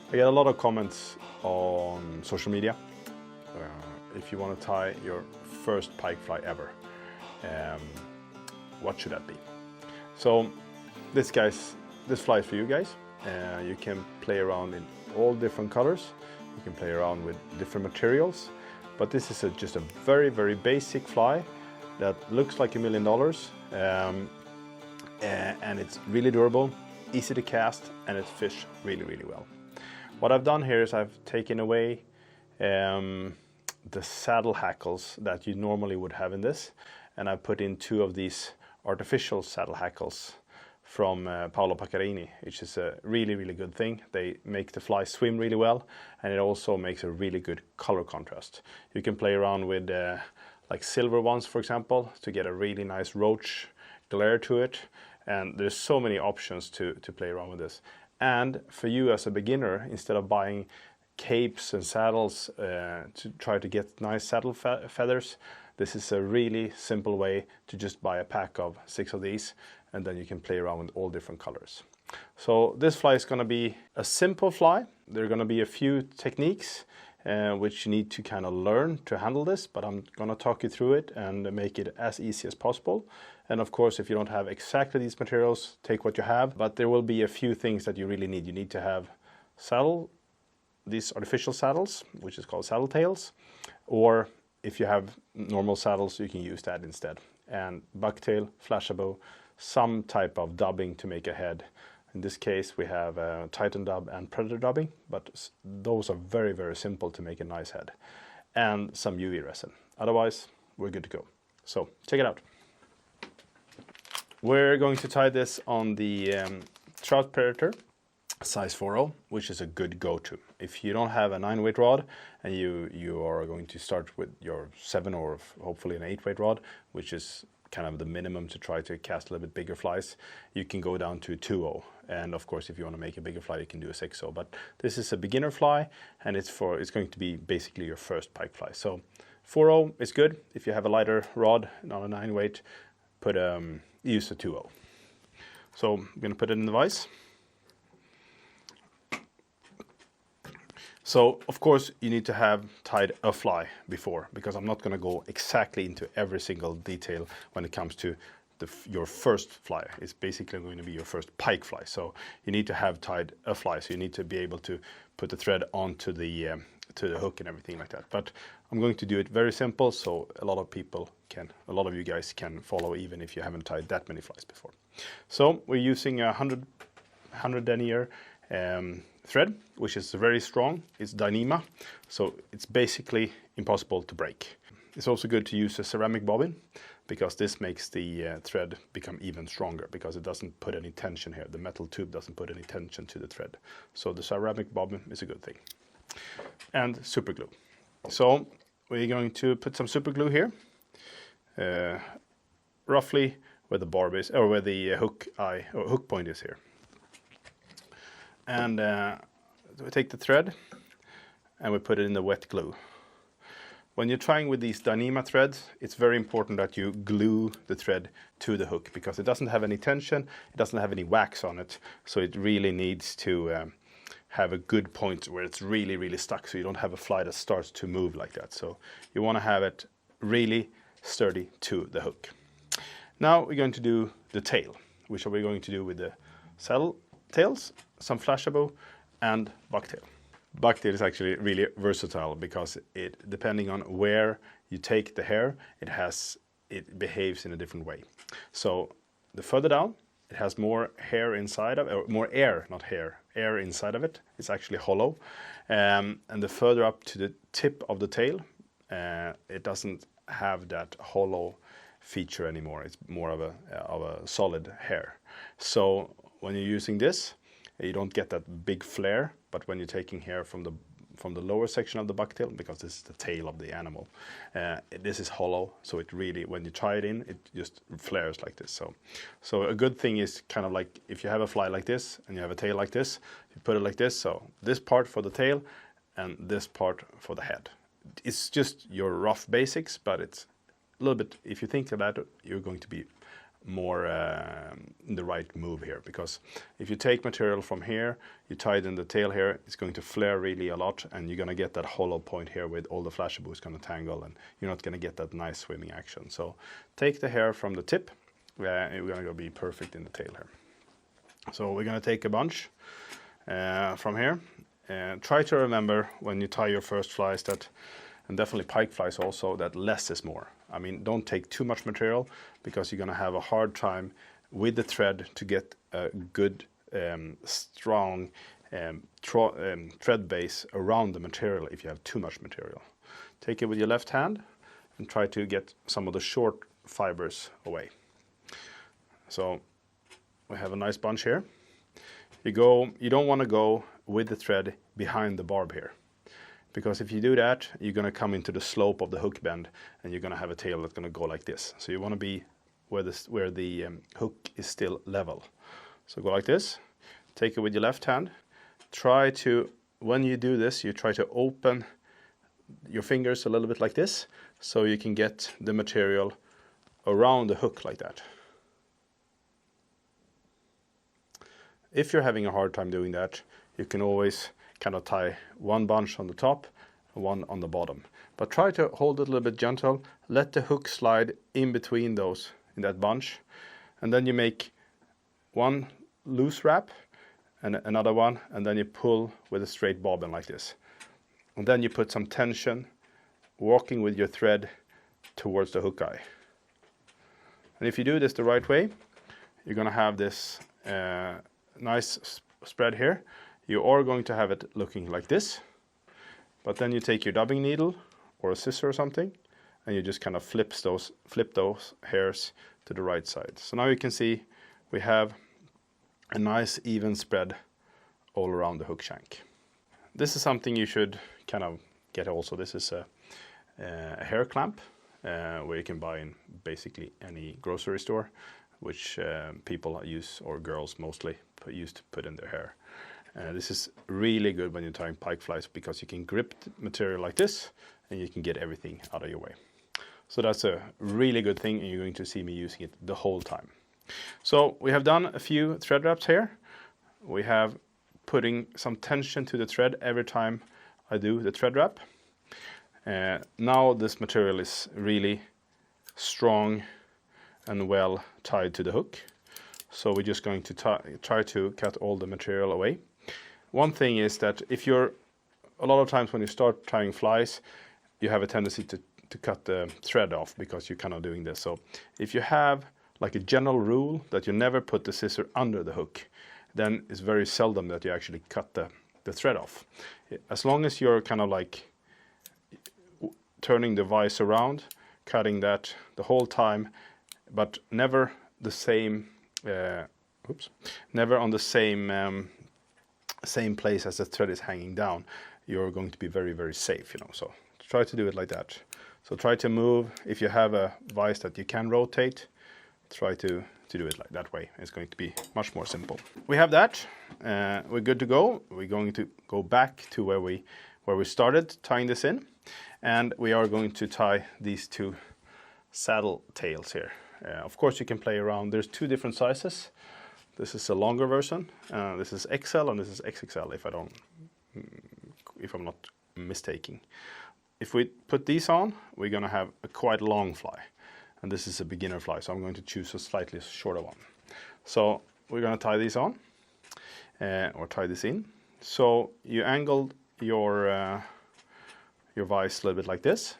I get a lot of comments on social media if you want to tie your first pike fly ever, what should that be? So this fly is for you guys. You can play around in all different colors. You can play around with different materials, but this is just a very, very basic fly that looks like $1 million, and it's really durable, easy to cast, and it fish really, really well. What I've done here is I've taken away the saddle hackles that you normally would have in this, and I put in 2 of these artificial saddle hackles from Paolo Paccarini, which is a really, really good thing. They make the fly swim really well, and it also makes a really good color contrast. You can play around with like silver ones, for example, to get a really nice roach glare to it, and there's so many options to play around with this. And for you as a beginner, instead of buying capes and saddles to try to get nice saddle feathers, this is a really simple way to just buy a pack of 6 of these, and then you can play around with all different colors. So this fly is going to be a simple fly. There are going to be a few techniques which you need to kind of learn to handle this, but I'm going to talk you through it and make it as easy as possible. And of course, if you don't have exactly these materials, take what you have, but there will be a few things that you really need. You need to have these artificial saddles, which is called saddle tails, or if you have normal saddles, you can use that instead. And bucktail, Flashabou, some type of dubbing to make a head. In this case, we have Titan dub and Predator dubbing, but those are very, very simple to make a nice head. And some UV resin. Otherwise, we're good to go. So, check it out. We're going to tie this on the Trout Predator size 4.0, which is a good go-to. If you don't have a 9-weight rod and you are going to start with your 7 or hopefully an 8-weight rod, which is kind of the minimum to try to cast a little bit bigger flies, you can go down to 2.0. And of course, if you want to make a bigger fly, you can do a 6.0. But this is a beginner fly, and it's going to be basically your first pike fly. So 4.0 is good. If you have a lighter rod, not a 9-weight, use a 2.0. So I'm going to put it in the vise. So, of course, you need to have tied a fly before, because I'm not going to go exactly into every single detail when it comes to your first fly. It's basically going to be your first pike fly. So you need to have tied a fly. So you need to be able to put the thread onto the hook and everything like that. But I'm going to do it very simple, so a lot of you guys can follow, even if you haven't tied that many flies before. So we're using a 100 denier thread, which is very strong. It's Dyneema, so it's basically impossible to break. It's also good to use a ceramic bobbin, because this makes the thread become even stronger, because it doesn't put any tension here. The metal tube doesn't put any tension to the thread. So the ceramic bobbin is a good thing. And super glue. So we're going to put some super glue here, roughly where the barb is, or where the hook point is here. And we take the thread and we put it in the wet glue. When you're trying with these Dyneema threads, it's very important that you glue the thread to the hook, because it doesn't have any tension, it doesn't have any wax on it, so it really needs to have a good point where it's really, really stuck, so you don't have a fly that starts to move like that. So you want to have it really sturdy to the hook. Now we're going to do the tail, which are we going to do with the saddle tails, some Flashabou, and bucktail. Bucktail is actually really versatile, because depending on where you take the hair, it behaves in a different way. So the further down, it has more hair inside of it, or more air, not hair, air inside of it. It's actually hollow. And the further up to the tip of the tail, it doesn't have that hollow feature anymore. It's more of a solid hair. So when you're using this, you don't get that big flare, but when you're taking hair from the lower section of the bucktail, because this is the tail of the animal, this is hollow, so it really, when you tie it in, it just flares like this. So a good thing is kind of like, if you have a fly like this and you have a tail like this, you put it like this, so this part for the tail and this part for the head. It's just your rough basics, but it's a little bit, if you think about it, you're going to be more in the right move here, because if you take material from here, you tie it in the tail here, it's going to flare really a lot, and you're going to get that hollow point here with all the Flashabou is going to tangle, and you're not going to get that nice swimming action. So take the hair from the tip, and we're going to be perfect in the tail here. So we're going to take a bunch from here. Try to remember when you tie your first flies that, and definitely pike flies also, that less is more. I mean, don't take too much material, because you're going to have a hard time with the thread to get a good, strong thread base around the material if you have too much material. Take it with your left hand and try to get some of the short fibers away. So we have a nice bunch here. You don't want to go with the thread behind the barb here, because if you do that, you're going to come into the slope of the hook bend, and you're going to have a tail that's going to go like this. So you want to be where the hook is still level. So go like this. Take it with your left hand. Try to, when you do this, you try to open your fingers a little bit like this, so you can get the material around the hook like that. If you're having a hard time doing that, you can always kind of tie one bunch on the top and one on the bottom. But try to hold it a little bit gentle. Let the hook slide in between those, in that bunch. And then you make one loose wrap and another one, and then you pull with a straight bobbin like this. And then you put some tension, walking with your thread towards the hook eye. And if you do this the right way, you're going to have this nice spread here. You are going to have it looking like this, but then you take your dubbing needle or a scissor or something, and you just kind of flip those hairs to the right side. So now you can see we have a nice even spread all around the hook shank. This is something you should kind of get also. This is a hair clamp where you can buy in basically any grocery store, which people use, or girls mostly, use to put in their hair. This is really good when you're tying pike flies, because you can grip the material like this and you can get everything out of your way. So that's a really good thing, and you're going to see me using it the whole time. So we have done a few thread wraps here. We have putting some tension to the thread every time I do the thread wrap. Now this material is really strong and well tied to the hook. So we're just going to try to cut all the material away. One thing is that a lot of times when you start tying flies, you have a tendency to cut the thread off, because you're kind of doing this. So if you have like a general rule that you never put the scissor under the hook, then it's very seldom that you actually cut the thread off. As long as you're kind of like turning the vise around, cutting that the whole time, but never the same, never on the same place as the thread is hanging down, you're going to be very, very safe, you know. So try to do it like that. So try to move, if you have a vise that you can rotate, try to do it like that way. It's going to be much more simple. We have that, we're good to go. We're going to go back to where we started tying this in, and we are going to tie these two saddle tails here. Of course you can play around. There's two different sizes. This is a longer version. This is XL and this is XXL, if I'm not mistaken. If we put these on, we're going to have a quite long fly, and this is a beginner fly, so I'm going to choose a slightly shorter one. So we're going to tie these on, or tie this in. So you angle your vise a little bit like this.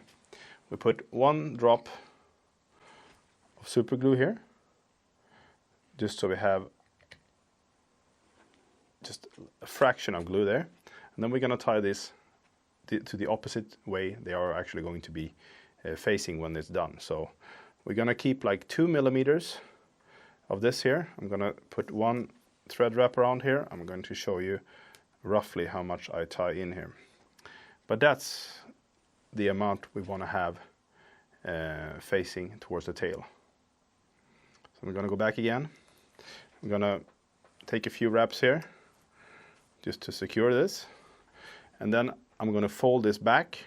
We put one drop of super glue here, just so we have just a fraction of glue there, and then we're going to tie this to the opposite way they are actually going to be facing when it's done. So we're going to keep like 2 millimeters of this here. I'm going to put one thread wrap around here. I'm going to show you roughly how much I tie in here, but that's the amount we want to have facing towards the tail. So I'm going to go back again. I'm going to take a few wraps here just to secure this, and then I'm going to fold this back,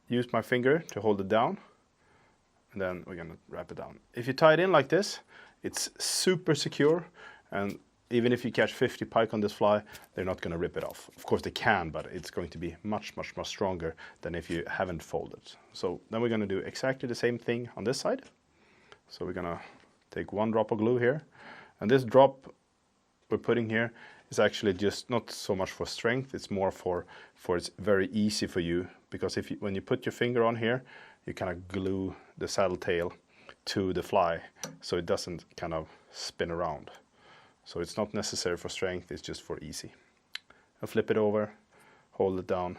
use my finger to hold it down, and then we're gonna wrap it down. If you tie it in like this, it's super secure, and even if you catch 50 pike on this fly, they're not gonna rip it off. Of course they can, but it's going to be much, much more stronger than if you haven't folded. So then we're gonna do exactly the same thing on this side. So we're gonna take 1 drop of glue here, and this drop we're putting here is actually just not so much for strength, it's more for it's very easy for you, because when you put your finger on here, you kind of glue the saddle tail to the fly so it doesn't kind of spin around. So it's not necessary for strength, it's just for easy. And flip it over, hold it down,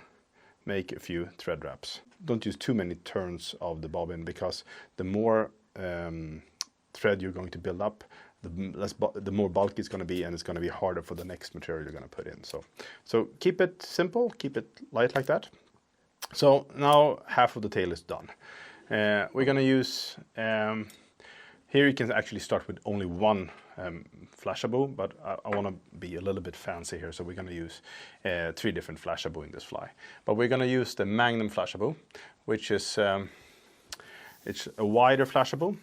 make a few thread wraps. Don't use too many turns of the bobbin, because the more thread you're going to build up, the more bulky it's going to be, and it's going to be harder for the next material you're going to put in. So keep it simple, keep it light like that. So now half of the tail is done. We're going to use, here you can actually start with only 1 Flashabou, but I want to be a little bit fancy here, so we're going to use 3 different Flashabou in this fly. But we're going to use the Magnum Flashable, which is it's a wider Flashabou,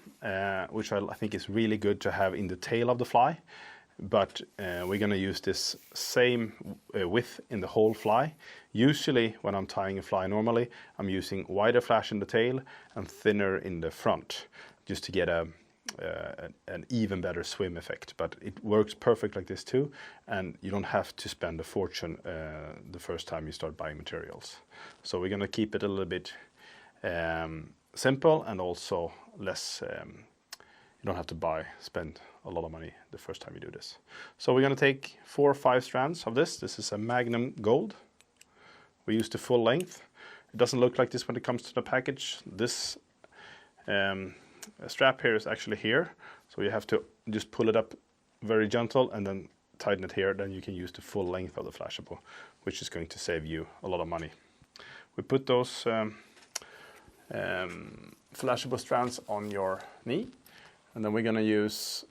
which I think is really good to have in the tail of the fly. But we're going to use this same width in the whole fly. Usually when I'm tying a fly normally, I'm using wider flash in the tail and thinner in the front, just to get an even better swim effect. But it works perfect like this too, and you don't have to spend a fortune the first time you start buying materials. So we're going to keep it a little bit simple, and also less, you don't have to spend a lot of money the first time you do this. So we're going to take 4 or 5 strands of this. This is a Magnum Gold. We use the full length. It doesn't look like this when it comes to the package. This strap here is actually here, so you have to just pull it up very gentle and then tighten it here. Then you can use the full length of the Flashabou, which is going to save you a lot of money. We put those Flashabou strands on your knee, and then we're going to use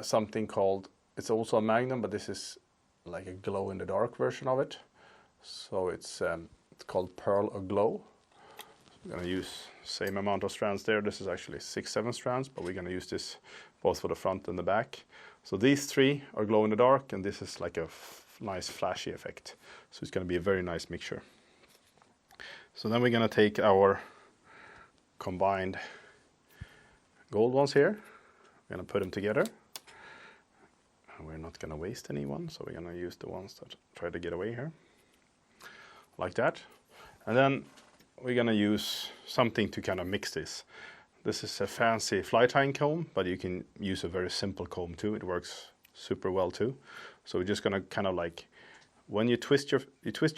something called, it's also a Magnum, but this is like a glow-in-the-dark version of it. So it's called Pearl or Glow. So we're going to use same amount of strands there. This is actually 6-7 strands, but we're going to use this both for the front and the back. So these 3 are glow-in-the-dark, and this is like a nice flashy effect. So it's going to be a very nice mixture. So then we're going to take our combined gold ones here. We're going to put them together. We're not going to waste any one, so we're going to use the ones that try to get away here. Like that. And then we're going to use something to kind of mix this. This is a fancy fly tying comb, but you can use a very simple comb too. It works super well too. So we're just going to kind of like, when you twist your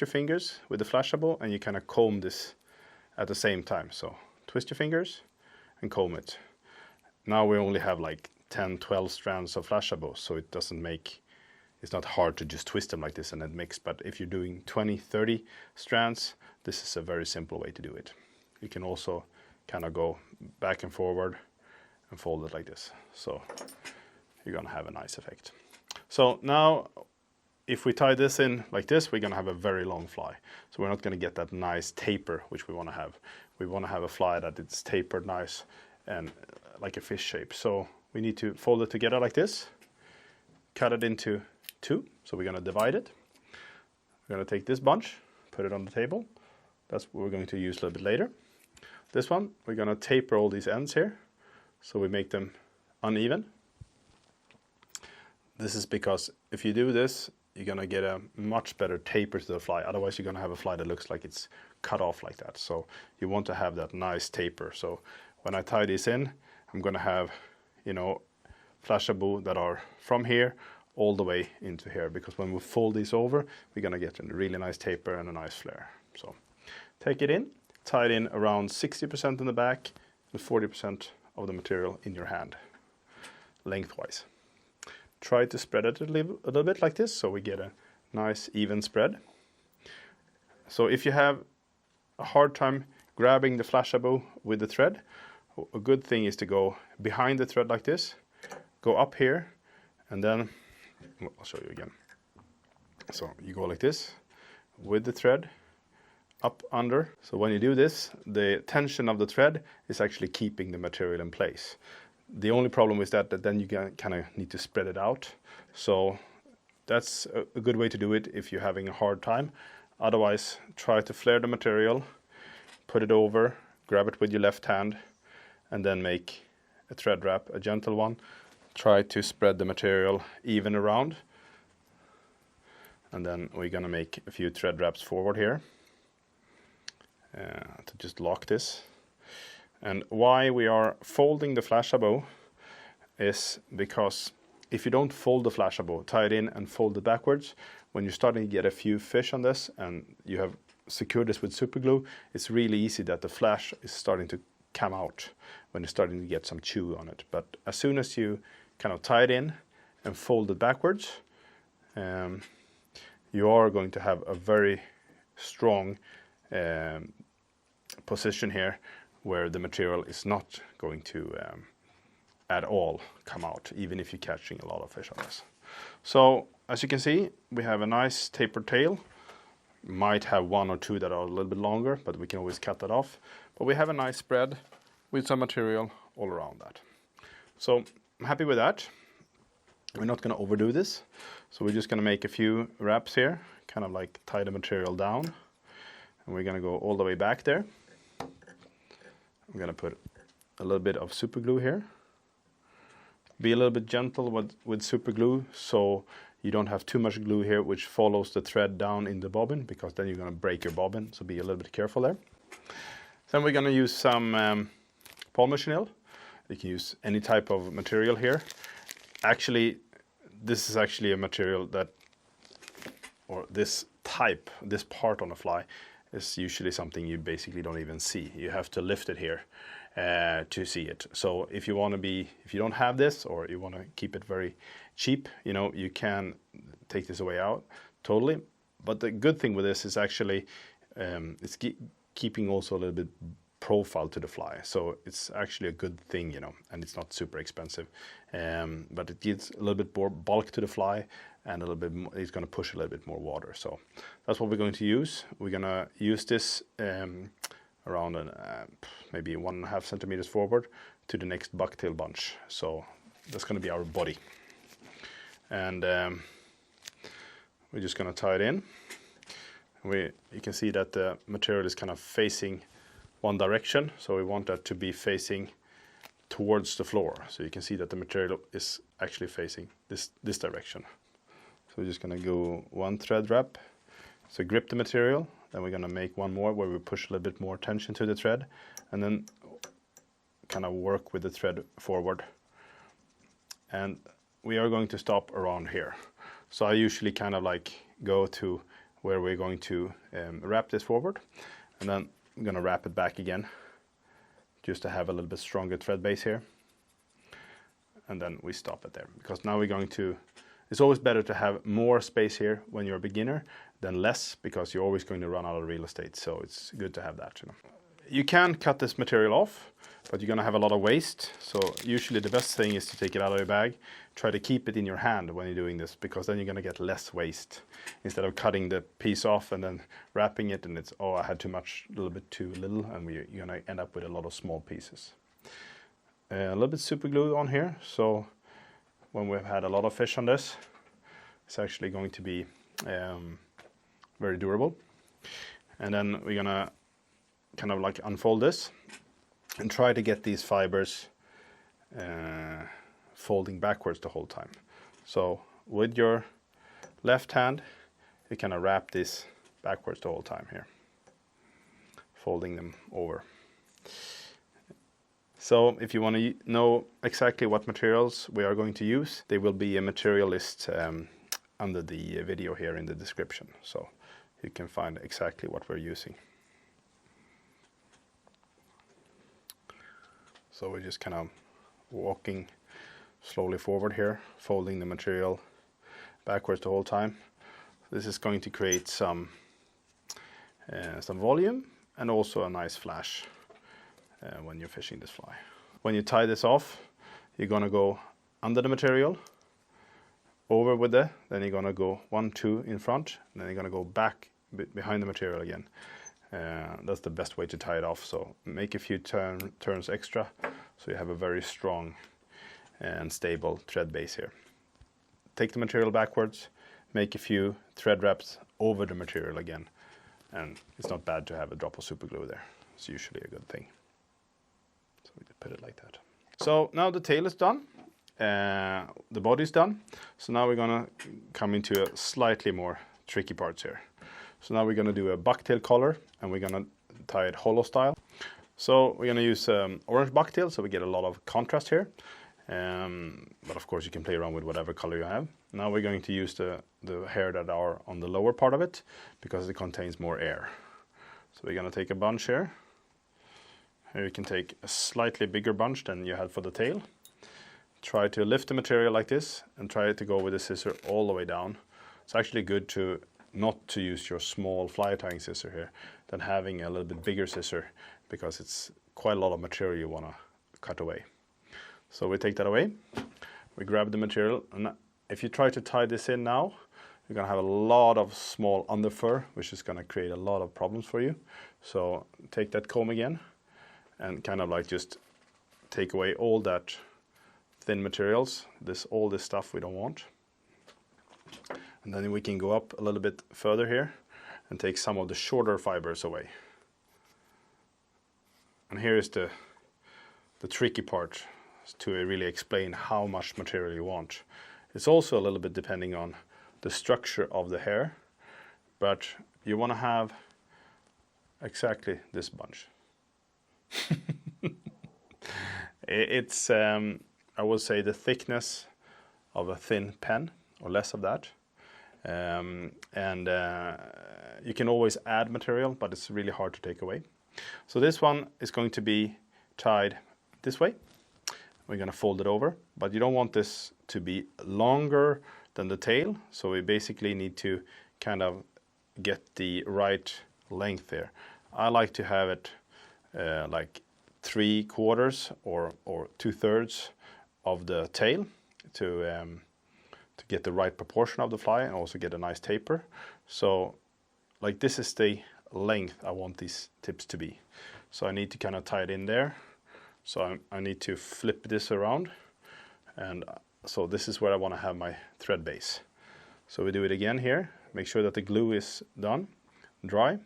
fingers with the Flashabou, and you kind of comb this at the same time. So twist your fingers and comb it. Now we only have like 10-12 strands of Flashabou, so it's not hard to just twist them like this and then mix. But if you're doing 20-30 strands, this is a very simple way to do it. You can also kind of go back and forward and fold it like this. So you're going to have a nice effect. So now if we tie this in like this, we're going to have a very long fly. So we're not going to get that nice taper which we want to have. We want to have a fly that it's tapered nice and like a fish shape. So we need to fold it together like this, cut it into 2. So we're going to divide it. We're going to take this bunch, put it on the table. That's what we're going to use a little bit later. This one, we're going to taper all these ends here, so we make them uneven. This is because if you do this, you're going to get a much better taper to the fly. Otherwise, you're going to have a fly that looks like it's cut off like that. So you want to have that nice taper. So when I tie this in, I'm going to have, Flashabou that are from here all the way into here, because when we fold these over, we're going to get a really nice taper and a nice flare. So take it in, tie it in around 60% in the back and 40% of the material in your hand, lengthwise. Try to spread it a little bit like this, so we get a nice even spread. So if you have a hard time grabbing the Flashabou with the thread, a good thing is to go behind the thread like this, go up here, and then, I'll show you again. So you go like this, with the thread, up under. So when you do this, the tension of the thread is actually keeping the material in place. The only problem is that then you kind of need to spread it out. So that's a good way to do it if you're having a hard time. Otherwise, try to flare the material, put it over, grab it with your left hand, and then make a thread wrap, a gentle one. Try to spread the material even around. And then we're gonna make a few thread wraps forward here to just lock this. And why we are folding the Flashabou is because if you don't fold the Flashabou, tie it in and fold it backwards, when you're starting to get a few fish on this and you have secured this with super glue, it's really easy that the flash is starting to come out when you're starting to get some chew on it. But as soon as you kind of tie it in and fold it backwards, you are going to have a very strong position here where the material is not going to at all come out, even if you're catching a lot of fish on this. So as you can see, we have a nice tapered tail. Might have one or two that are a little bit longer, but we can always cut that off. But we have a nice spread with some material all around that. So I'm happy with that. We're not going to overdo this. So we're just going to make a few wraps here, kind of like tie the material down. And we're going to go all the way back there. I'm going to put a little bit of super glue here. Be a little bit gentle with super glue, so you don't have too much glue here which follows the thread down in the bobbin, because then you're going to break your bobbin, so be a little bit careful there. Then we're going to use some polymer chenille. You can use any type of material here. Actually, this is actually a material that, or this type, this part on a fly, is usually something you basically don't even see. You have to lift it here to see it. So if you don't have this, or you want to keep it very cheap, you can take this away out totally. But the good thing with this is actually it's keeping also a little bit profile to the fly. So it's actually a good thing, and it's not super expensive. But it gives a little bit more bulk to the fly, and a little bit more, it's going to push a little bit more water. So that's what we're going to use. We're going to use this around maybe 1.5 centimeters forward to the next bucktail bunch. So that's going to be our body. And we're just going to tie it in. You can see that the material is kind of facing one direction, so we want that to be facing towards the floor. So you can see that the material is actually facing this direction. So we're just going to go one thread wrap. So grip the material, then we're going to make one more where we push a little bit more tension to the thread, and then kind of work with the thread forward. And we are going to stop around here. So I usually kind of like go to where we're going to wrap this forward, and then I'm going to wrap it back again just to have a little bit stronger thread base here. And then we stop it there, because now we're going to, it's always better to have more space here when you're a beginner than less, because you're always going to run out of real estate. So it's good to have that. You can cut this material off, but you're going to have a lot of waste. So usually the best thing is to take it out of your bag. Try to keep it in your hand when you're doing this, because then you're going to get less waste, instead of cutting the piece off and then wrapping it, and it's, oh, I had too much, a little bit too little, and you're going to end up with a lot of small pieces. A little bit super glue on here, so when we've had a lot of fish on this, it's actually going to be very durable. And then we're going to kind of like unfold this and try to get these fibers folding backwards the whole time. So with your left hand, you kind of wrap this backwards the whole time here, folding them over. So if you want to know exactly what materials we are going to use, there will be a material list under the video here in the description, so you can find exactly what we're using. So we're just kind of walking slowly forward here, folding the material backwards the whole time. This is going to create some volume and also a nice flash when you're fishing this fly. When you tie this off, you're going to go under the material, over with then you're going to go 1, 2 in front, and then you're going to go back behind the material again. That's the best way to tie it off. So make a few turns extra so you have a very strong and stable thread base here. Take the material backwards, make a few thread wraps over the material again, and it's not bad to have a drop of super glue there. It's usually a good thing. So we just put it like that. So now the tail is done, the body's done. So now we're gonna come into a slightly more tricky parts here. So now we're gonna do a bucktail collar, and we're gonna tie it hollow style. So we're gonna use orange bucktail, so we get a lot of contrast here. But of course you can play around with whatever color you have. Now we're going to use the hair that are on the lower part of it, because it contains more air. So we're gonna take a bunch here. Here you can take a slightly bigger bunch than you had for the tail. Try to lift the material like this and try to go with the scissor all the way down. It's actually good to not to use your small fly tying scissor here than having a little bit bigger scissor, because it's quite a lot of material you want to cut away. So we take that away, we grab the material, and if you try to tie this in now, you're going to have a lot of small underfur, which is going to create a lot of problems for you. So take that comb again and kind of like just take away all that thin materials, all this stuff we don't want. And then we can go up a little bit further here and take some of the shorter fibers away. And here is the tricky part, to really explain how much material you want. It's also a little bit depending on the structure of the hair, but you want to have exactly this bunch. It's, I would say, the thickness of a thin pen, or less of that. You can always add material, but it's really hard to take away. So this one is going to be tied this way. We're going to fold it over, but you don't want this to be longer than the tail. So we basically need to kind of get the right length there. I like to have it like 3/4 or 2/3 of the tail to get the right proportion of the fly and also get a nice taper. So like this is the length I want these tips to be. So I need to kind of tie it in there. So I need to flip this around, and so this is where I want to have my thread base. So we do it again here, make sure that the glue is done, dry.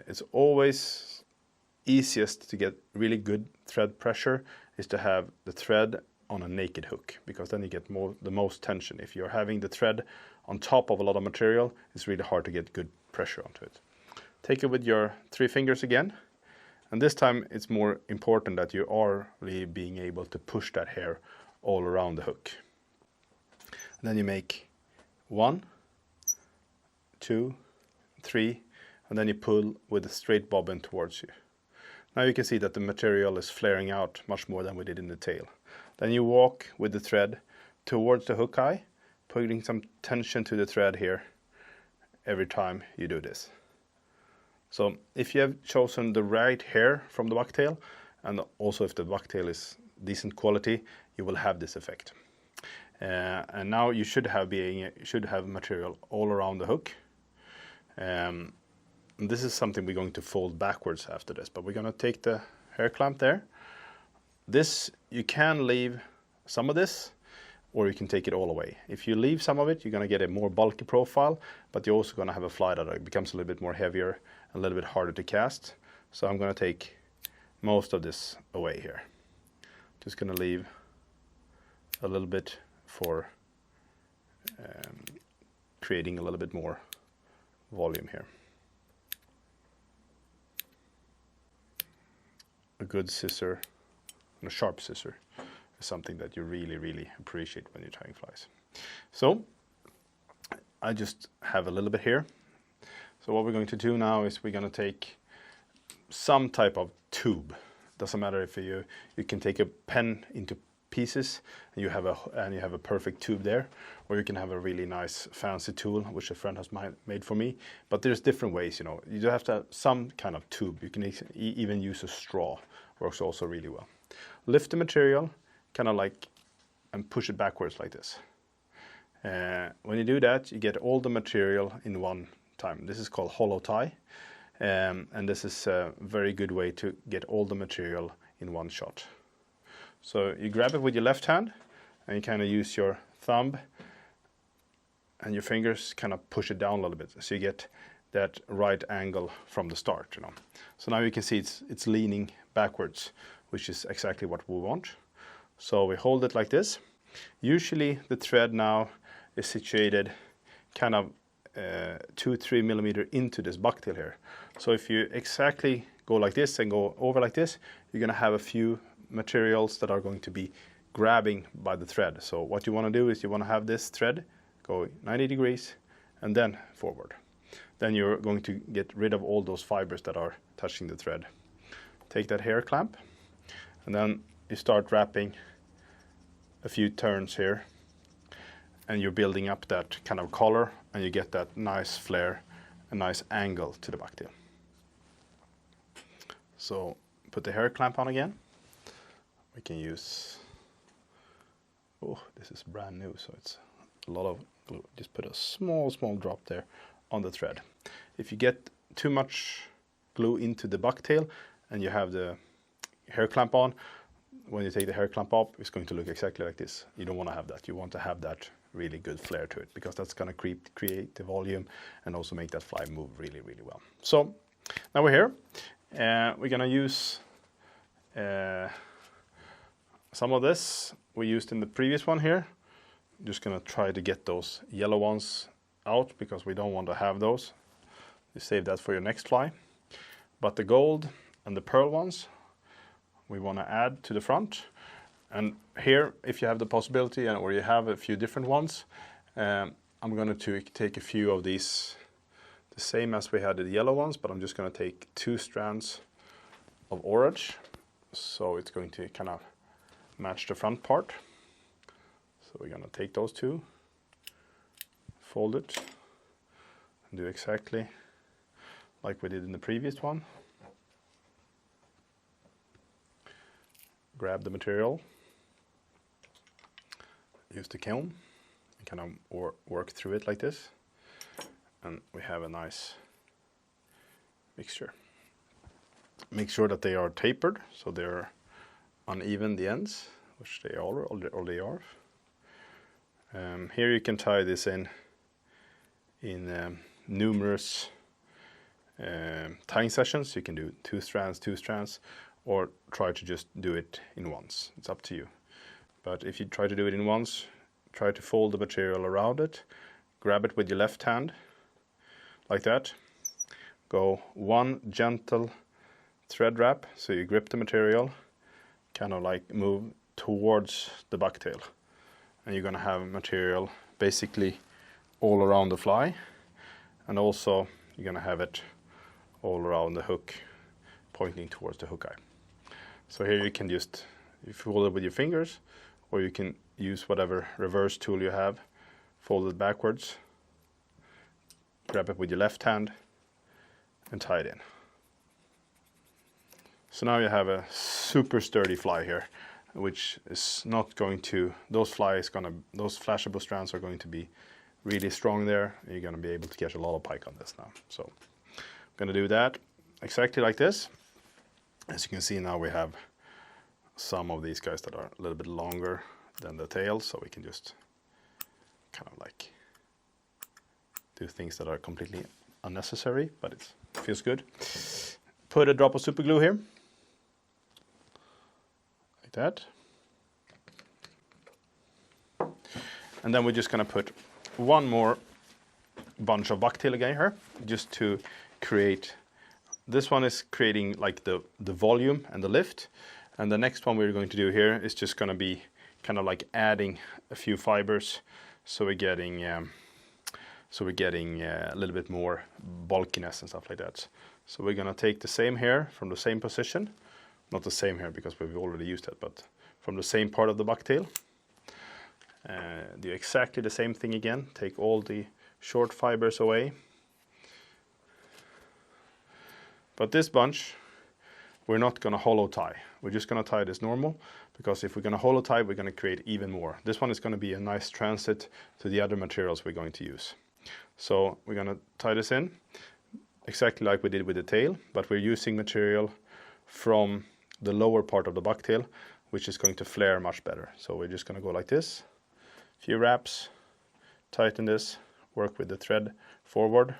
It's always easiest to get really good thread pressure is to have the thread on a naked hook, because then you get the most tension. If you're having the thread on top of a lot of material, it's really hard to get good pressure onto it. Take it with your 3 fingers again. And this time it's more important that you are really being able to push that hair all around the hook. And then you make 1, 2, 3, and then you pull with a straight bobbin towards you. Now you can see that the material is flaring out much more than we did in the tail. Then you walk with the thread towards the hook eye, putting some tension to the thread here every time you do this. So if you have chosen the right hair from the bucktail, and also if the bucktail is decent quality, you will have this effect. And now you should have material all around the hook. And this is something we're going to fold backwards after this, but we're going to take the hair clamp there. This, you can leave some of this, or you can take it all away. If you leave some of it, you're going to get a more bulky profile, but you're also going to have a fly that becomes a little bit more heavier, a little bit harder to cast. So I'm going to take most of this away here. Just going to leave a little bit for creating a little bit more volume here. A good scissor and a sharp scissor is something that you really, really appreciate when you're tying flies. So I just have a little bit here. So what we're going to do now is we're going to take some type of tube. Doesn't matter if you can take a pen into pieces and you have a perfect tube there, or you can have a really nice fancy tool which a friend has made for me. But there's different ways, you know. You do have to have some kind of tube. You can even use a straw. Works also really well. Lift the material, kind of like, and push it backwards like this. When you do that, you get all the material in one time. This is called hollow tie. and this is a very good way to get all the material in one shot. So you grab it with your left hand and you kind of use your thumb and your fingers kind of push it down a little bit so you get that right angle from the start, you know. So now you can see it's leaning backwards, which is exactly what we want. So we hold it like this. Usually the thread now is situated kind of 2-3 millimeter into this bucktail here. So if you exactly go like this and go over like this, you're going to have a few materials that are going to be grabbing by the thread. So what you want to do is you want to have this thread go 90 degrees and then forward. Then you're going to get rid of all those fibers that are touching the thread. Take that hair clamp and then you start wrapping a few turns here and you're building up that kind of collar and you get that nice flare, a nice angle to the bucktail. So put the hair clamp on again. We can use, oh, this is brand new, so it's a lot of glue. Just put a small drop there on the thread. If you get too much glue into the bucktail and you have the hair clamp on, when you take the hair clamp off, it's going to look exactly like this. You don't want to have that. You want to have that really good flare to it because that's going to create the volume and also make that fly move really, really well. So now we're here. We're going to use some of this we used in the previous one here. Just going to try to get those yellow ones out because we don't want to have those. You save that for your next fly. But the gold and the pearl ones we want to add to the front. And here, if you have the possibility or you have a few different ones, I'm going to take a few of these, the same as we had the yellow ones, but I'm just going to take 2 strands of orange. So it's going to kind of match the front part. So we're going to take those 2, fold it, and do exactly like we did in the previous one. Grab the material, use the kiln, and kind of work through it like this, and we have a nice mixture. Make sure that they are tapered, so they're uneven the ends, which they already are. Here you can tie this in numerous tying sessions. You can do 2 strands, or try to just do it in once. It's up to you. But if you try to do it in once, try to fold the material around it, grab it with your left hand, like that. Go 1 gentle thread wrap, so you grip the material, kind of like move towards the bucktail. And you're going to have material basically all around the fly, and also you're going to have it all around the hook, pointing towards the hook eye. So here you can just, you fold it with your fingers, or you can use whatever reverse tool you have, fold it backwards, grab it with your left hand, and tie it in. So now you have a super sturdy fly here, which is not going to, those Flashabou strands are going to be really strong there. You're going to be able to catch a lot of pike on this now. So I'm going to do that exactly like this. As you can see now, we have some of these guys that are a little bit longer than the tail, so we can just kind of like do things that are completely unnecessary, but it feels good. Put a drop of super glue here, like that. And then we're just going to put 1 more bunch of bucktail again here, just to create. This one is creating like the volume and the lift, and the next one we're going to do here is just going to be kind of like adding a few fibers, so we're getting a little bit more bulkiness and stuff like that. So we're going to take the same hair from the same position, not the same hair because we've already used it, but from the same part of the bucktail. Do exactly the same thing again. Take all the short fibers away. But this bunch, we're not going to hollow tie. We're just going to tie this normal, because if we're going to hollow tie, we're going to create even more. This one is going to be a nice transit to the other materials we're going to use. So we're going to tie this in. exactly like we did with the tail, but we're using material from the lower part of the bucktail, which is going to flare much better. So we're just going to go like this, few wraps, tighten this, work with the thread forward,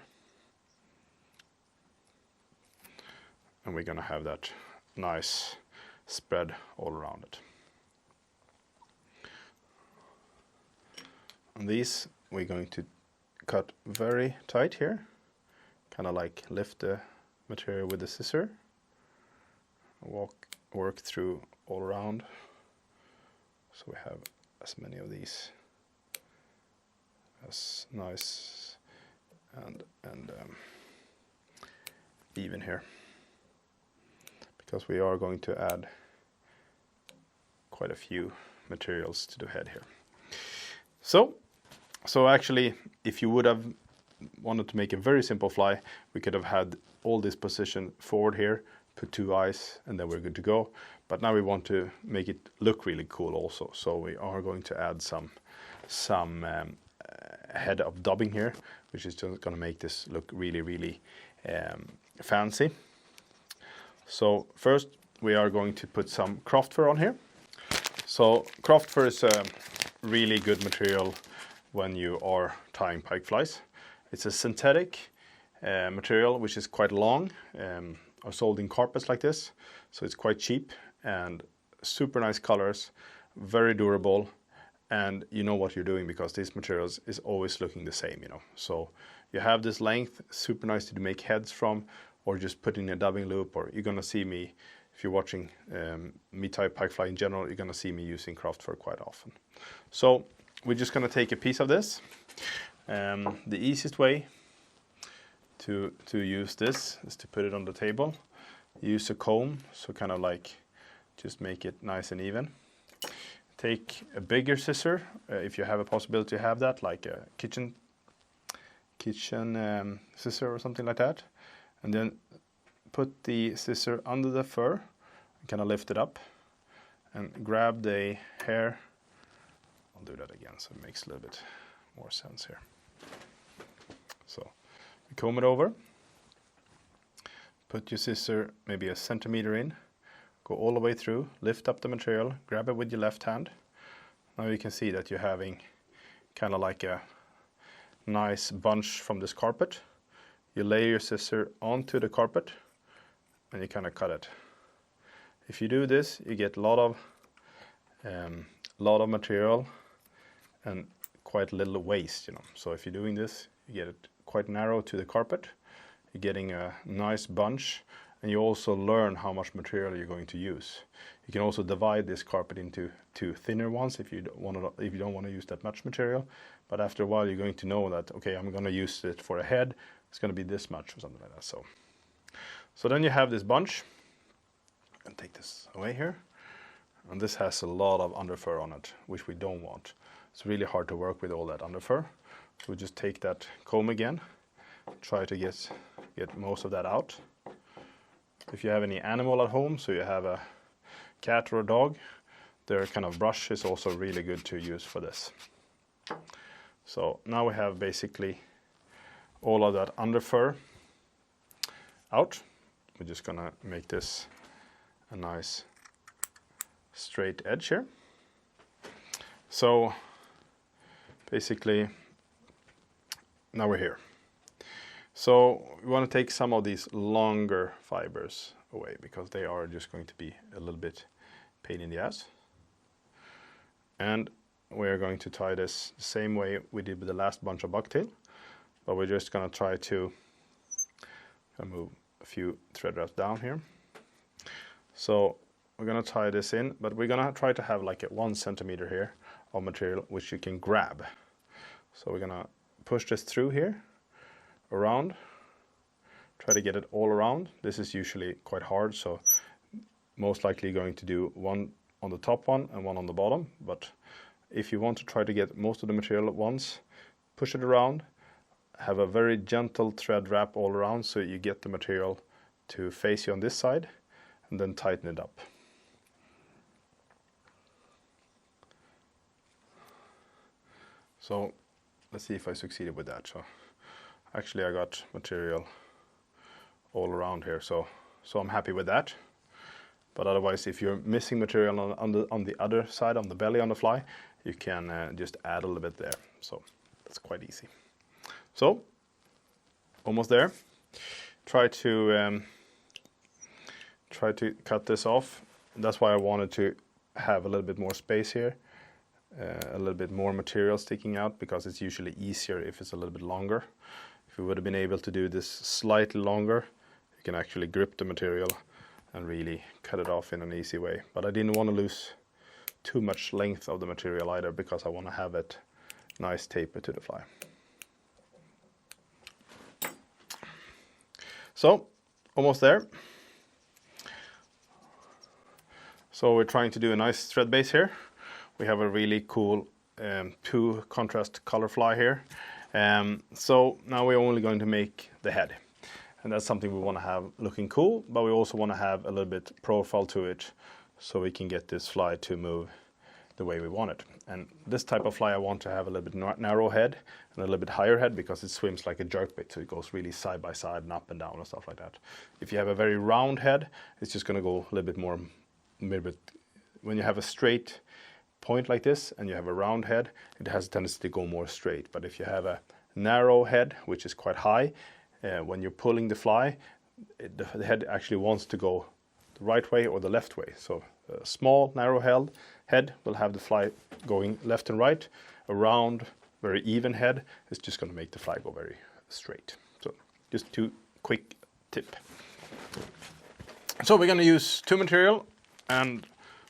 and we're going to have that nice spread all around it. And these we're going to cut very tight here, kind of like lift the material with the scissor, work through all around, so we have as many of these as nice and even here, because we are going to add quite a few materials to the head here. So actually, if you would have wanted to make a very simple fly, we could have had all this position forward here, put 2 eyes, and then we're good to go. But now we want to make it look really cool also. So we are going to add some head of dubbing here, which is just going to make this look really fancy. So first we are going to put some craft fur on here. So craft fur is a really good material when you are tying pike flies. It's a synthetic material which is quite long, are sold in carpets like this, so it's quite cheap and super nice colors, very durable, and you know what you're doing because these materials is always looking the same, you know. So you have this length, super nice to make heads from, or just put in a dubbing loop, or you're gonna see me, if you're watching me tie pike fly in general, you're gonna see me using craft fur quite often. So we're just gonna take a piece of this. The easiest way to use this is to put it on the table. Use a comb, so kind of like just make it nice and even. Take a bigger scissor, if you have a possibility to have that, like a kitchen scissor or something like that. And then put the scissor under the fur and kind of lift it up and grab the hair. I'll do that again so it makes a little bit more sense here. So you comb it over, put your scissor maybe a centimeter in, go all the way through, lift up the material, grab it with your left hand. Now you can see that you're having kind of like a nice bunch from this carpet. You lay your scissor onto the carpet and you kind of cut it. If you do this, you get a lot of material and quite little waste, you know. So if you're doing this, you get it quite narrow to the carpet. You're getting a nice bunch, and you also learn how much material you're going to use. You can also divide this carpet into 2 thinner ones if you don't want to use that much material. But after a while, you're going to know that, okay, I'm going to use it for a head. It's going to be this much or something like that. So then you have this bunch, and take this away here. And this has a lot of underfur on it, which we don't want. It's really hard to work with all that underfur. So we just take that comb again, try to get most of that out. If you have any animal at home, so you have a cat or a dog, their kind of brush is also really good to use for this. So now we have basically all of that underfur out. We're just gonna make this a nice straight edge here. So basically now we're here. So we want to take some of these longer fibers away because they are just going to be a little bit pain in the ass. And we're going to tie this the same way we did with the last bunch of bucktail, but we're just going to try to move a few thread wraps down here. So we're going to tie this in, but we're going to try to have like a 1 centimeter here of material which you can grab. So we're going to push this through here, around, try to get it all around. This is usually quite hard, so most likely going to do one on the top one and one on the bottom. But if you want to try to get most of the material at once, push it around, have a very gentle thread wrap all around so you get the material to face you on this side, and then tighten it up. So let's see if I succeeded with that. So actually I got material all around here. So I'm happy with that. But otherwise, if you're missing material on the other side, on the belly on the fly, you can just add a little bit there. So that's quite easy. So almost there. Try to cut this off. That's why I wanted to have a little bit more space here, a little bit more material sticking out, because it's usually easier if it's a little bit longer. If we would have been able to do this slightly longer, you can actually grip the material and really cut it off in an easy way. But I didn't want to lose too much length of the material either, because I want to have it nice taper to the fly. So almost there. So we're trying to do a nice thread base here. We have a really cool 2 contrast color fly here. So now we're only going to make the head. And that's something we want to have looking cool, but we also want to have a little bit profile to it so we can get this fly to move the way we want it. And this type of fly I want to have a little bit narrow head and a little bit higher head, because it swims like a jerkbait, so it goes really side by side and up and down and stuff like that. If you have a very round head, it's just going to go a little bit more, when you have a straight point like this and you have a round head, it has a tendency to go more straight. But if you have a narrow head, which is quite high, when you're pulling the fly, the head actually wants to go the right way or the left way. So a small, narrow head will have the fly going left and right. A round, very even head is just going to make the fly go very straight. So just 2 quick tip. So we're going to use 2 material, and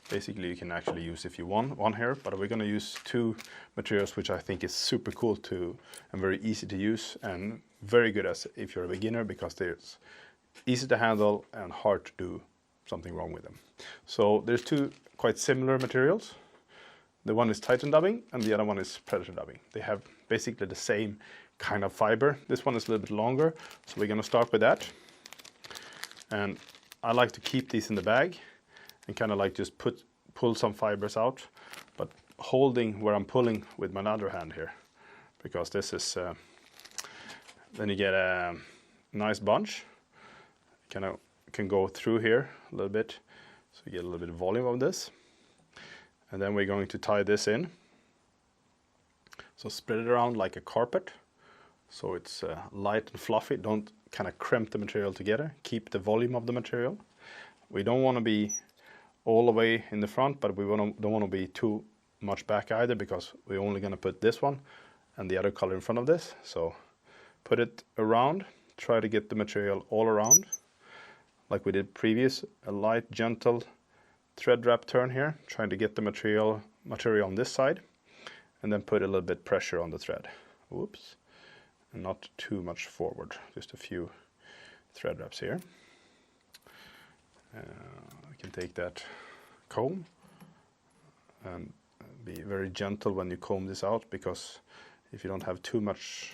basically you can actually use, if you want, 1 here, but we're going to use 2 materials, which I think is super cool and very easy to use, and very good as if you're a beginner, because they're easy to handle and hard to do something wrong with them. So there's 2 quite similar materials. The one is Titan dubbing and the other one is Predator dubbing. They have basically the same kind of fiber. This one is a little bit longer, so we're going to start with that. And I like to keep these in the bag and kind of like just pull some fibers out, but holding where I'm pulling with my other hand here, because this is then you get a nice bunch. Kind of can go through here a little bit, so you get a little bit of volume of this. And then we're going to tie this in. So spread it around like a carpet, so it's light and fluffy. Don't kind of cramp the material together. Keep the volume of the material. We don't want to be all the way in the front, but we don't want to be too much back either, because we're only going to put this one and the other color in front of this. So put it around, try to get the material all around, like we did previous, a light, gentle thread wrap turn here, trying to get the material on this side, and then put a little bit pressure on the thread. Whoops. And not too much forward, just a few thread wraps here. You can take that comb and be very gentle when you comb this out, because if you don't have too much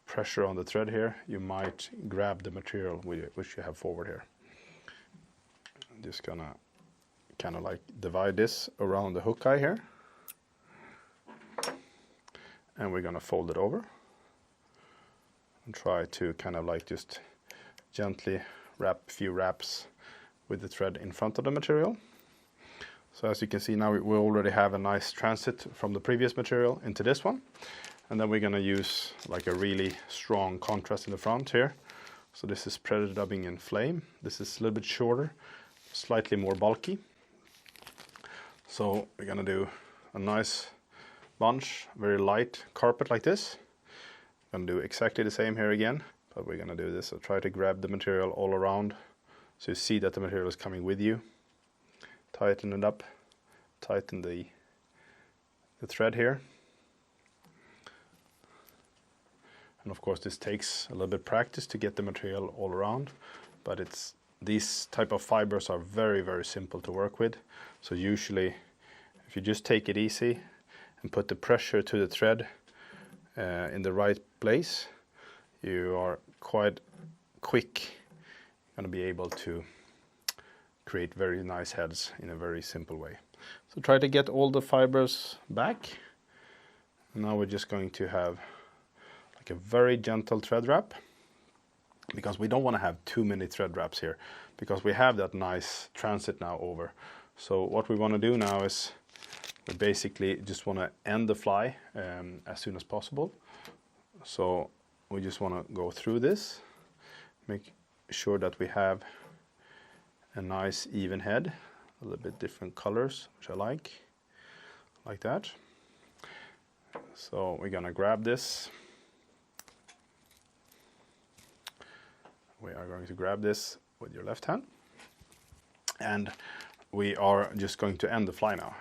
pressure on the thread here, you might grab the material which you have forward here. I'm just gonna kind of like divide this around the hook eye here, and we're gonna fold it over and try to kind of like just gently wrap a few wraps with the thread in front of the material. So as you can see now, we already have a nice transit from the previous material into this one. And then we're going to use like a really strong contrast in the front here. So this is Predator dubbing in flame. This is a little bit shorter, slightly more bulky. So we're going to do a nice bunch, very light carpet like this. Going to do exactly the same here again, but we're going to do this. So try to grab the material all around, so you see that the material is coming with you. Tighten it up, tighten the thread here. And of course this takes a little bit of practice to get the material all around, but these type of fibers are very, very simple to work with. So usually if you just take it easy and put the pressure to the thread in the right place, you are quite quick going to be able to create very nice heads in a very simple way. So try to get all the fibers back. Now we're just going to have like a very gentle thread wrap, because we don't want to have too many thread wraps here, because we have that nice transit now over. So what we want to do now is we basically just want to end the fly as soon as possible. So we just want to go through this, make sure that we have a nice even head, a little bit different colors, which I like that. So we're gonna grab this. We are going to grab this with your left hand, and we are just going to end the fly now.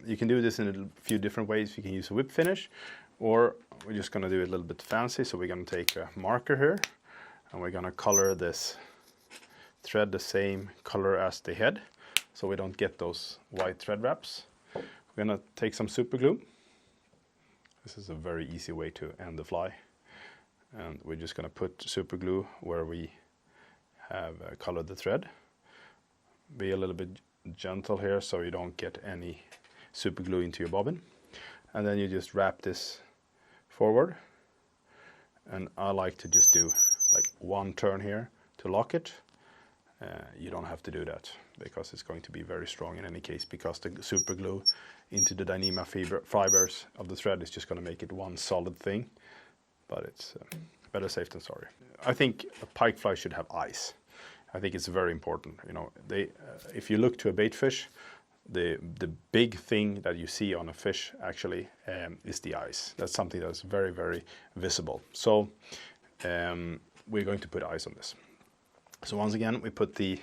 You can do this in a few different ways. You can use a whip finish, or we're just gonna do it a little bit fancy. So we're gonna take a marker here, and we're gonna color this thread the same color as the head, so we don't get those white thread wraps. We're gonna take some super glue. This is a very easy way to end the fly. And we're just gonna put super glue where we have colored the thread. Be a little bit gentle here so you don't get any super glue into your bobbin. And then you just wrap this forward. And I like to just do like one turn here to lock it. You don't have to do that because it's going to be very strong in any case, because the super glue into the Dyneema fibers of the thread is just going to make it one solid thing. But it's better safe than sorry. I think a pike fly should have eyes. I think it's very important. You know, if you look to a bait fish, the big thing that you see on a fish actually is the eyes. That's something that's very, very visible. So we're going to put eyes on this. So once again, we put the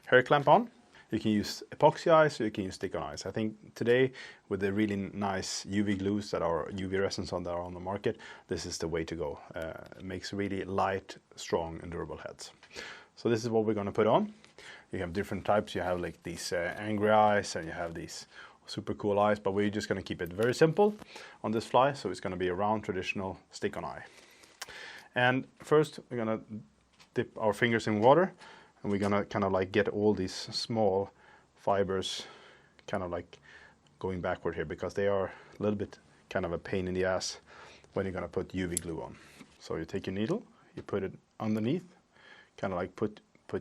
hair clamp on. You can use epoxy eyes, or you can use stick-on eyes. I think today, with the really nice UV glues that are UV resins that are on the market, this is the way to go. It makes really light, strong, and durable heads. So this is what we're going to put on. You have different types. You have like these angry eyes, and you have these super cool eyes, but we're just going to keep it very simple on this fly. So it's going to be a round, traditional stick-on eye. And first, we're going to dip our fingers in water, and we're gonna kind of like get all these small fibers kind of like going backward here, because they are a little bit kind of a pain in the ass when you're gonna put UV glue on. So you take your needle, you put it underneath, kind of like put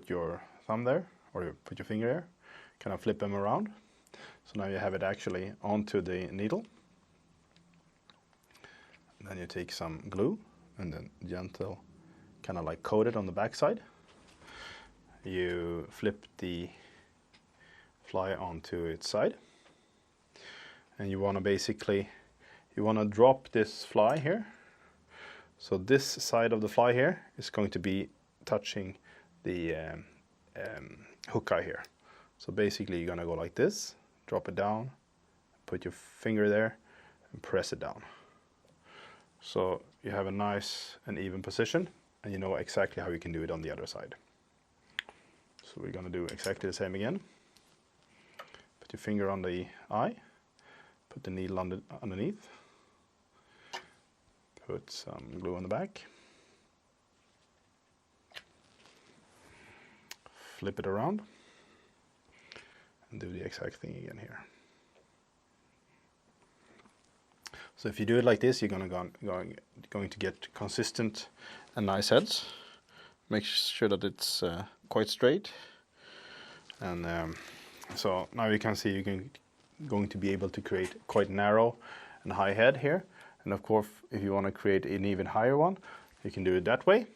your thumb there, or you put your finger there, kind of flip them around. So now you have it actually onto the needle. And then you take some glue and then gentle kind of like coat it on the back side. You flip the fly onto its side, and you want to basically drop this fly here. So this side of the fly here is going to be touching the hook eye here. So basically you're gonna go like this, drop it down, put your finger there, and press it down. So you have a nice and even position, and you know exactly how you can do it on the other side. So we're going to do exactly the same again. Put your finger on the eye, put the needle underneath, put some glue on the back, flip it around, and do the exact thing again here. So if you do it like this, you're going to get consistent and nice heads. Make sure that it's quite straight. And so now you can see you're going to be able to create quite narrow and high head here. And of course, if you want to create an even higher one, you can do it that way.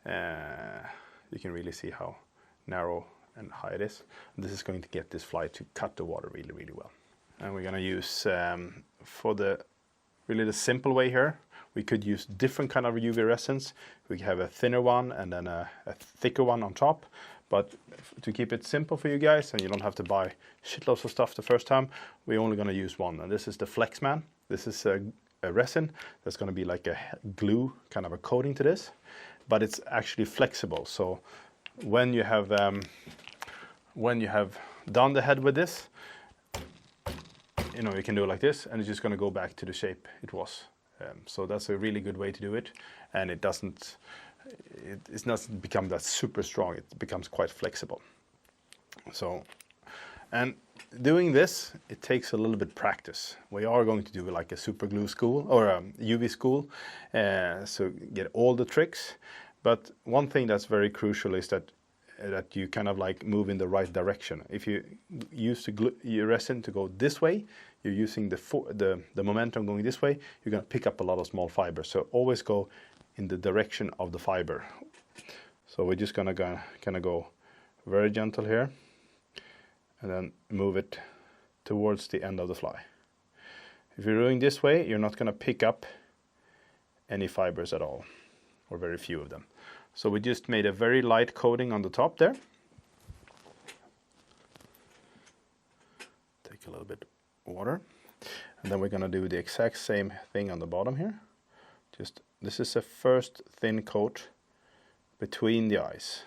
You can really see how narrow and high it is. And this is going to get this fly to cut the water really, really well. And we're going to use, for the simple way here, we could use different kind of UV resins. We have a thinner one and then a thicker one on top. But to keep it simple for you guys, and you don't have to buy shitloads of stuff the first time, we're only going to use one. And this is the Flexman. This is a resin that's going to be like a glue, kind of a coating to this. But it's actually flexible. So when you have done the head with this, you know, you can do it like this, and it's just going to go back to the shape it was. So that's a really good way to do it, and it doesn't become that super strong. It becomes quite flexible. So, and doing this, it takes a little bit practice. We are going to do like a super glue school or a UV school, so get all the tricks. But one thing that's very crucial is that you kind of like move in the right direction. If you use your resin to go this way, you're using the momentum going this way, you're going to pick up a lot of small fibers. So always go in the direction of the fiber. So we're just going to kind of go very gentle here and then move it towards the end of the fly. If you're doing this way, you're not going to pick up any fibers at all, or very few of them. So we just made a very light coating on the top there. Take a little bit of water. And then we're going to do the exact same thing on the bottom here. Just, this is a first thin coat between the eyes.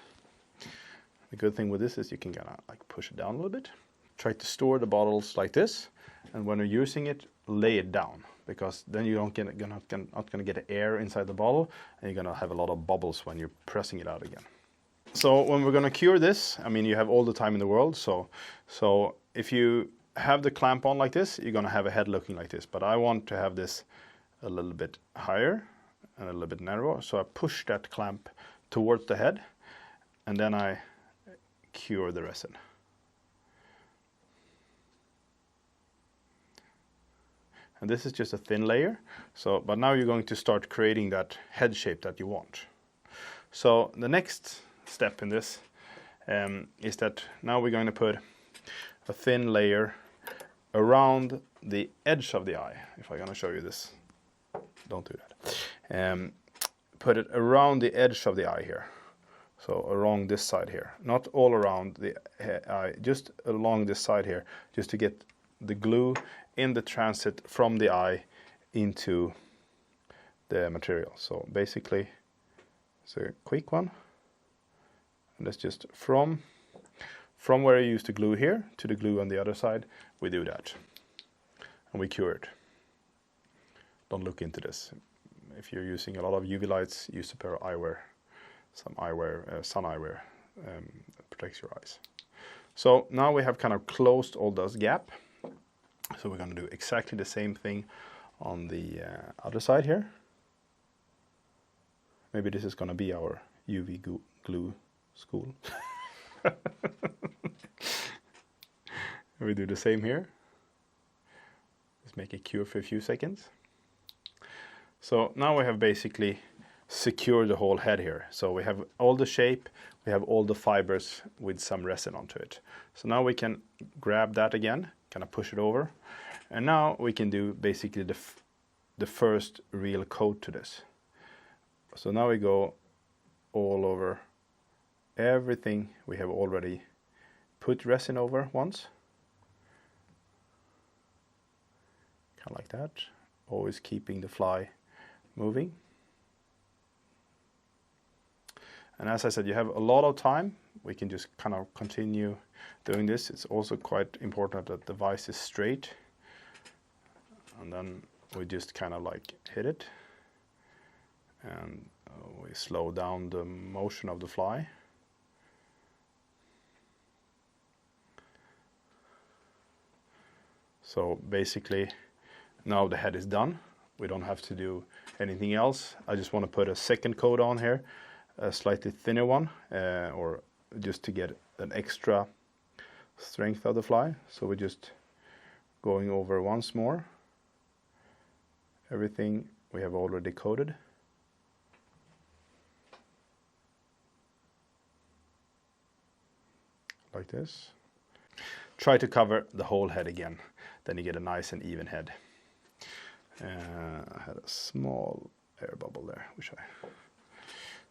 The good thing with this is you can kind of like push it down a little bit. Try to store the bottles like this, and when you're using it, lay it down, because then you're not gonna get air inside the bottle, and you're gonna have a lot of bubbles when you're pressing it out again. So when we're gonna cure this, I mean, you have all the time in the world. So if you have the clamp on like this, you're gonna have a head looking like this. But I want to have this a little bit higher and a little bit narrower. So I push that clamp towards the head, and then I cure the resin. And this is just a thin layer. But now you're going to start creating that head shape that you want. So the next step in this is that now we're going to put a thin layer around the edge of the eye. If I'm going to show you this, don't do that. Put it around the edge of the eye here. So along this side here, not all around the eye, just along this side here, just to get the glue in the transit from the eye into the material. So basically, it's a quick one. And that's just from where you use the glue here to the glue on the other side, we do that. And we cure it. Don't look into this. If you're using a lot of UV lights, use a pair of eyewear, some eyewear, sun eyewear, that protects your eyes. So now we have kind of closed all those gaps. So we're going to do exactly the same thing on the other side here. Maybe this is going to be our UV glue school. We do the same here. Just make it cure for a few seconds. So now we have basically secured the whole head here. So we have all the shape, we have all the fibers with some resin onto it. So now we can grab that again, kind of push it over. And now we can do basically the first real coat to this. So now we go all over everything we have already put resin over once. Kind of like that. Always keeping the fly moving. And as I said, you have a lot of time. We can just kind of continue doing this. It's also quite important that the vise is straight. And then we just kind of like hit it. And we slow down the motion of the fly. So basically, now the head is done. We don't have to do anything else. I just want to put a second coat on here, a slightly thinner one, or just to get an extra strength of the fly. So we're just going over once more everything we have already coated. Like this. Try to cover the whole head again, then you get a nice and even head. I had a small air bubble there,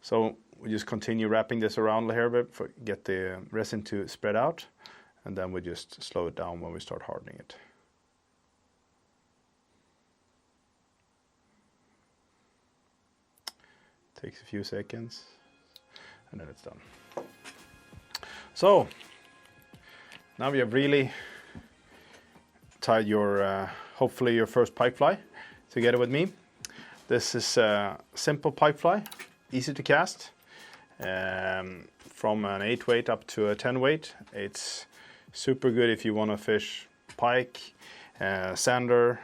so we just continue wrapping this around here a bit, get the resin to spread out, and then we just slow it down when we start hardening it. Takes a few seconds, and then it's done. So now we have really tied your, hopefully your first pike fly together with me. This is a simple pike fly, easy to cast, from an 8 weight up to a 10 weight. It's super good if you want to fish pike, sander,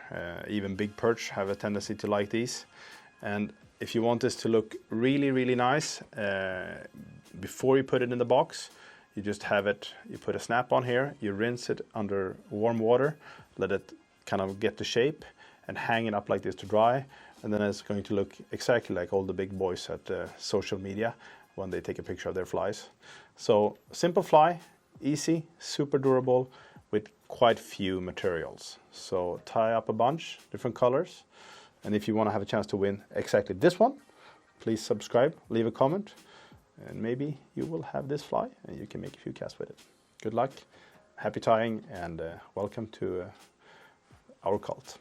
even big perch have a tendency to like these. And if you want this to look really, really nice, before you put it in the box, you just have it, you put a snap on here, you rinse it under warm water, let it kind of get the shape, and hang it up like this to dry, and then it's going to look exactly like all the big boys at social media when they take a picture of their flies. So simple fly, easy, super durable, with quite few materials. So tie up a bunch, different colors, and if you want to have a chance to win exactly this one, please subscribe, leave a comment, and maybe you will have this fly and you can make a few casts with it. Good luck, happy tying, and welcome to our cult.